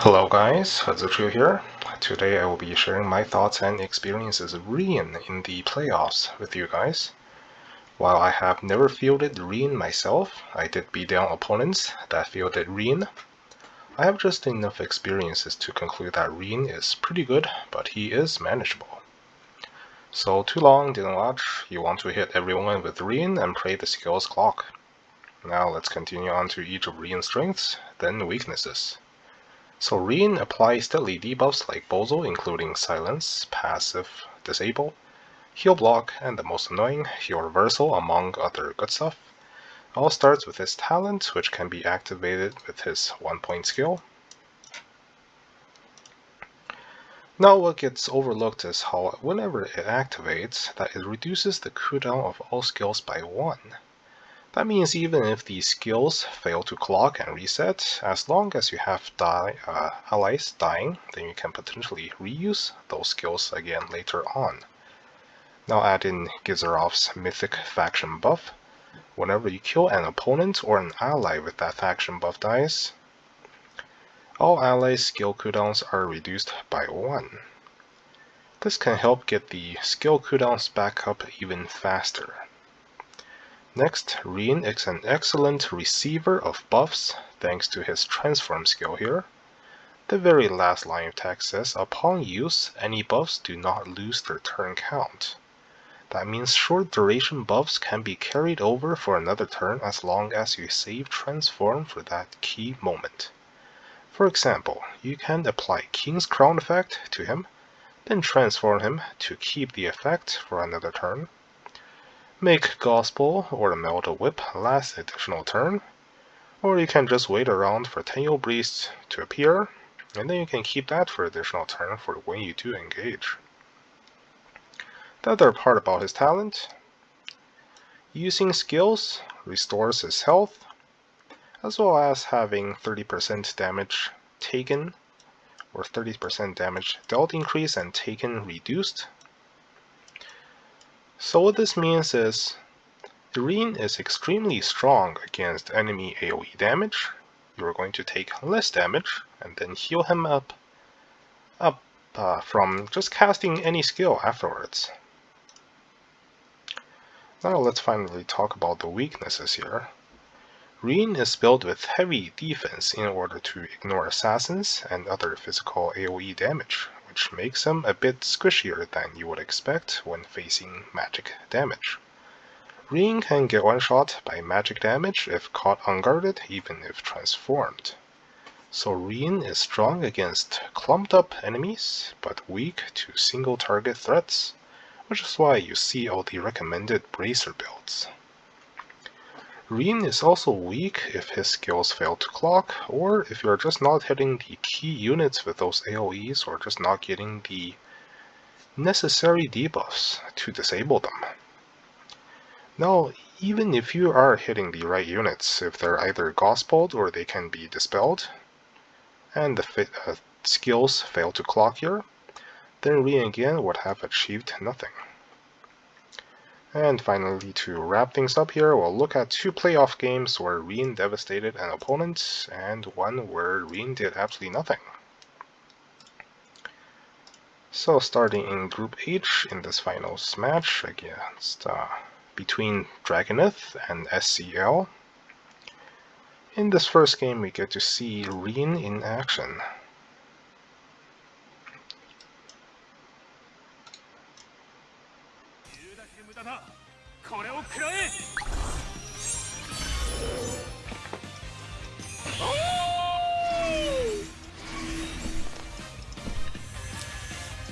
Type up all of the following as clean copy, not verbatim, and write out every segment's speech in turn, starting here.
Hello guys, Trio here. Today I will be sharing my thoughts and experiences of Rean in the playoffs with you guys. While I have never fielded Rean myself, I did beat down opponents that fielded Rean. I have just enough experiences to conclude that Rean is pretty good, but he is manageable. So too long, didn't watch, you want to hit everyone with Rean and pray the skills clock. Now let's continue on to each of Rean's strengths, then weaknesses. So Rean applies deadly debuffs like Bozo, including Silence, Passive, Disable, Heal Block, and the most annoying, Heal Reversal, among other good stuff. All starts with his talent, which can be activated with his 1-point skill. Now what gets overlooked is how whenever it activates, that it reduces the cooldown of all skills by 1. That means even if the skills fail to clock and reset, as long as you have allies dying, then you can potentially reuse those skills again later on. Now add in Gizarov's mythic faction buff. Whenever you kill an opponent or an ally with that faction buff dies, all allies' skill cooldowns are reduced by 1. This can help get the skill cooldowns back up even faster. Next, Rean is an excellent receiver of buffs thanks to his transform skill here. The very last line of text says, upon use, any buffs do not lose their turn count. That means short duration buffs can be carried over for another turn as long as you save transform for that key moment. For example, you can apply King's Crown effect to him, then transform him to keep the effect for another turn. Make Gospel or the Melta Whip last additional turn, or you can just wait around for Tenyo Breeze to appear, and then you can keep that for additional turn for when you do engage. The other part about his talent, using skills restores his health, as well as having 30% damage taken, or 30% damage dealt increase and taken reduced. So what this means is, Rean is extremely strong against enemy AoE damage. You're going to take less damage and then heal him up from just casting any skill afterwards. Now let's finally talk about the weaknesses here. Rean is built with heavy defense in order to ignore assassins and other physical AoE damage, which makes him a bit squishier than you would expect when facing magic damage. Rean can get one-shot by magic damage if caught unguarded, even if transformed. So Rean is strong against clumped-up enemies, but weak to single-target threats, which is why you see all the recommended bracer builds. Rean is also weak if his skills fail to clock, or if you're just not hitting the key units with those AoEs, or just not getting the necessary debuffs to disable them. Now, even if you are hitting the right units, if they're either gospeled or they can be dispelled, and the skills fail to clock here, then Rean again would have achieved nothing. And finally, to wrap things up here, we'll look at 2 playoff games where Rean devastated an opponent, and one where Rean did absolutely nothing. So starting in Group H in this finals match against between Dragoneth and SCL. In this first game we get to see Rean in action.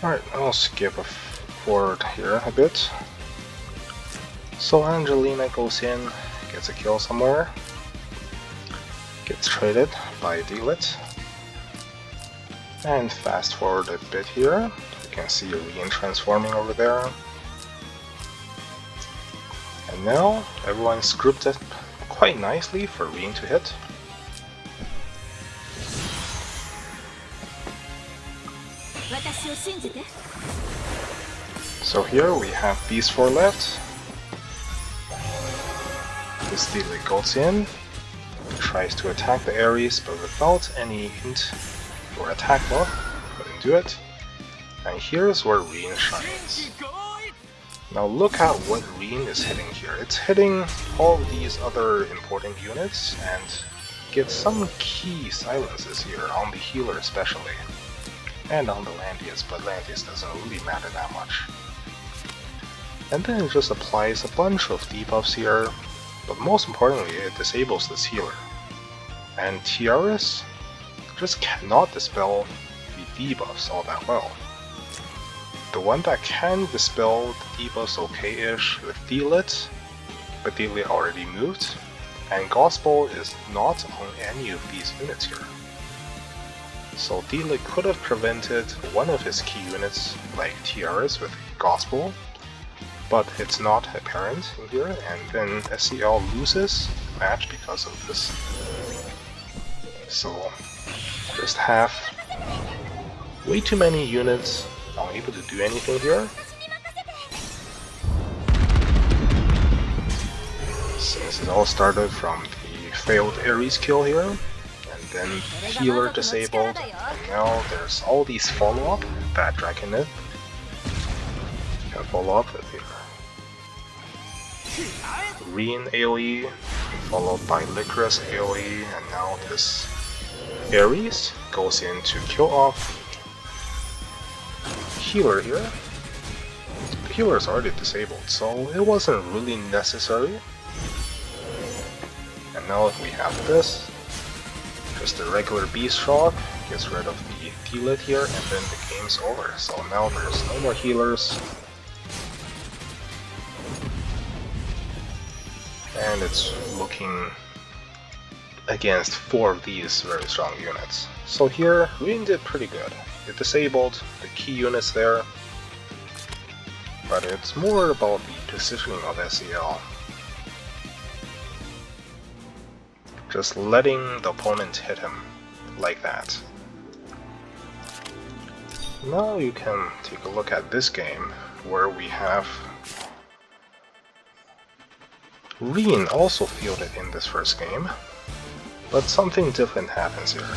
Alright, I'll skip forward here a bit. So Angelina goes in, gets a kill somewhere, gets traded by Delit. And fast forward a bit here, you can see Rean transforming over there. And now everyone's grouped up quite nicely for Rean to hit. So here we have these 4 left. This Delit goes in, tries to attack the Ares, but without any hint for attack buff, couldn't do it. And here's where Rean shines. Now look at what Rean is hitting here. It's hitting all of these other important units and gets some key silences here on the healer especially. And on the Landius, but Landius doesn't really matter that much. And then it just applies a bunch of debuffs here, but most importantly it disables this healer. And Tiaris just cannot dispel the debuffs all that well. The one that can dispel the debuffs okay-ish with Delit, but Delit already moved, and Gospel is not on any of these units here. So Delit could have prevented one of his key units, like Tiaris with Gospel, but it's not apparent in here, and then SCL loses the match because of this. So just have way too many units unable to do anything here. Since it all started from the failed Ares kill here, and then healer disabled, and now there's all these follow-up that Dragonith can follow up with here. Rean AoE, followed by Langrisser AoE, and now this Ares goes in to kill off healer here. The healer is already disabled, so it wasn't really necessary. And now we have this, just a regular Beast Shock, gets rid of the Delit here, and then the game's over. So now there's no more healers. And it's looking against 4 of these very strong units. So here, Rean did pretty good. It disabled the key units there, but it's more about the positioning of SEL. Just letting the opponent hit him like that. Now you can take a look at this game, where we have Rean also fielded in this first game, but something different happens here.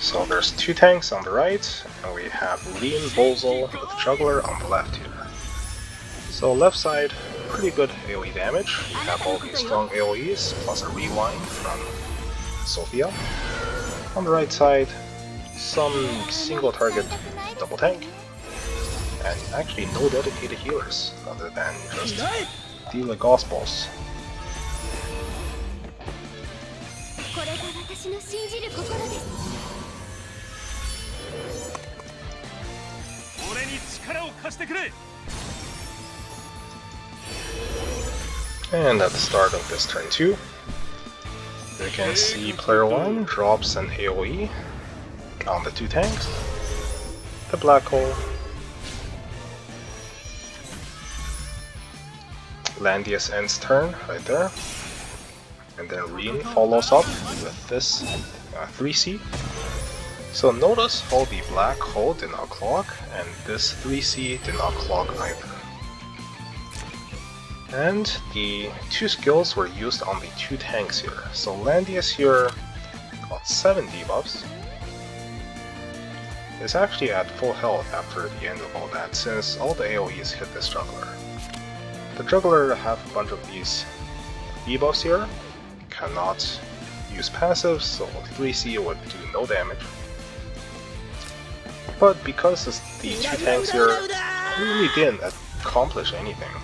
So there's 2 tanks on the right, and we have Rean Bozel with Juggler on the left here. So left side, pretty good AoE damage. We have all these strong AoEs, plus a rewind from Sophia. On the right side, some single target double tank, and actually no dedicated healers, other than just deal Gospels. And at the start of this turn 2, you can see player 1 drops an AoE on the 2 tanks, the black hole, Landius ends turn right there, and then Rean follows up with this 3C. So notice how the black hole did not clock, and this 3C did not clock either. And the 2 skills were used on the 2 tanks here. So Landius here got 7 debuffs. Is actually at full health after the end of all that, since all the AoEs hit this Juggler. The Juggler have a bunch of these debuffs here, cannot use passives, so 3C would do no damage. But because the 2 tanks here really didn't accomplish anything,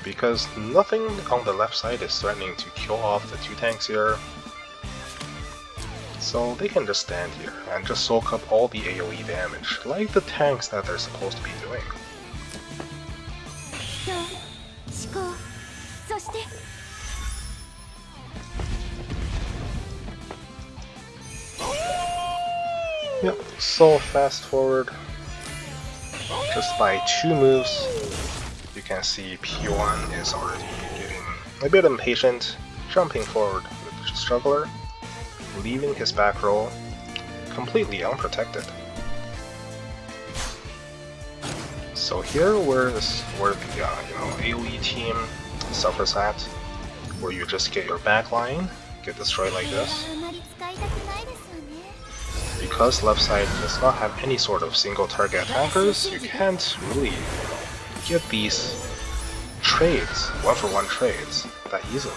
because nothing on the left side is threatening to kill off the 2 tanks here, so they can just stand here and just soak up all the AoE damage, like the tanks that they're supposed to be doing. Yep, so fast forward, just by 2 moves, you can see P1 is already getting a bit impatient, jumping forward with the Juggler, leaving his back row completely unprotected. So here where the AoE team suffers at, where you just get your backline get destroyed like this. Because left side does not have any sort of single target attackers, you can't really get these trades, one-for-one trades, that easily.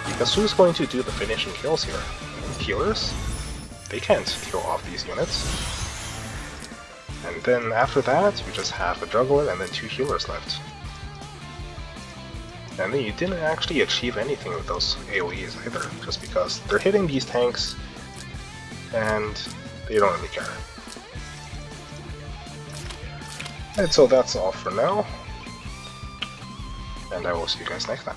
Because who's going to do the finishing kills here? Healers? They can't kill off these units. And then after that, you just have a juggler and then 2 healers left. And then you didn't actually achieve anything with those AoEs either, just because they're hitting these tanks and they don't really care. And so that's all for now, and I will see you guys next time.